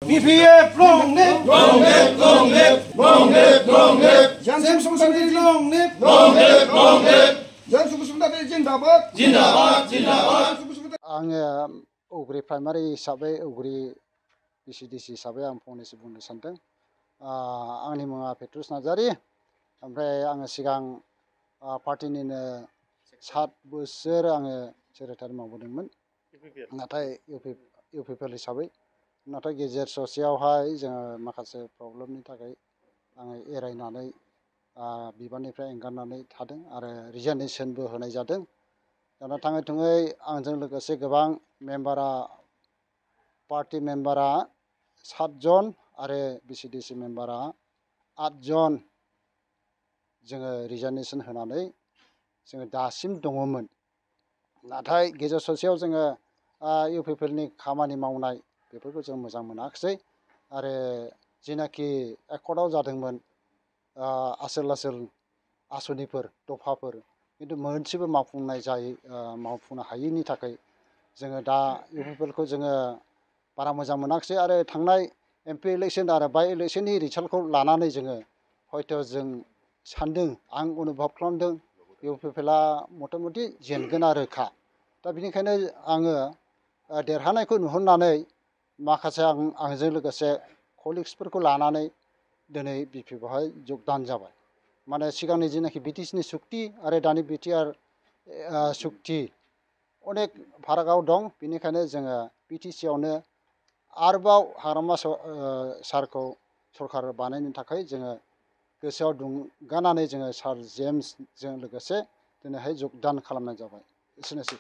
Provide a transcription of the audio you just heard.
BPF long live! Long live! Long live! Long live! Long live! Jansim Sumsari long live! Long live! Long live! Jansim Sumsari Jindabad! Jindabad! Jindabad! आङो उगुरि primary हिसाबै उगुरि बिसिडिसि हिसाबै आं फंनैसो बुंनो सानदों। आंनि मुङा पेट्रुस नार्जारि। ओमफ्राय आङो सिगां पार्टिनिनो 7 बोसोर आङो सेक्रेटारि मावबोदोंमोन। नाथाय इउपिपिएल हिसाबै नाथाय गेजेर ससेयावहाय जोङो माखासे प्रब्लेमनि थाखाय आङो एरायनानै बिबाननिफ्राय एंगारनानै थादों आरो रिजाइनेसनबो होनाय जादों। दाना थाङै थुङै आंजों लोगोसे गोबां मेम्बारा पार्टी मेम्बारा 7 जन आरो बिसिडिसि मेम्बारा 8 जन जोङो रिजाइनेसन होनानै जोङो दासिम दङमोन। नाथाय गेजेर ससेयाव जोङो इउपिपिएलनि खामानि मावनाय बेफोरखौ जों मोजां मोनाखिसै आरो जिनाखि एकर्डआव जादोंमोन आसोल आसनिफोर दफाफोर किन्तु मोनसेबो मावफुंनो हायैनि थाखाय जोङो दा इउपिपिएलखौ जोङो बारा मोजां मोनाखिसै आरो थांनाय एमपि इलेक्सन आरो बाइ इलेक्सननि रिजाल्टखौ लानानै जोङो हयथ' जों सान्दों आं अनुभब खालामदों इउपिपिएलआ मथामथि जेनगोन आरोखा। दा बेनिखायनो आङो देरहानायखौ नुहुरनानै माखासे आंजों लोगोसे कलिग्सफोरखौ लानानै दिनै बिपिएफआवहाय जगदान जाबाय। माने सिगांनि जिनाखि बिटिसिनि सुक्ति आरो दानि बिटिआर सुक्ति अनेक फारागआव दं। बेनिखायनो जोङो बिटिसिआवनो आरोबाव हाग्रामा सारखौ सरकार बानायनो थाखाय जोङो गोसोआव दुंगानानै जोङो सार जेम्सजों लोगोसे दिनैहाय जगदान खालामनाय जाबाय। एसेनोसै।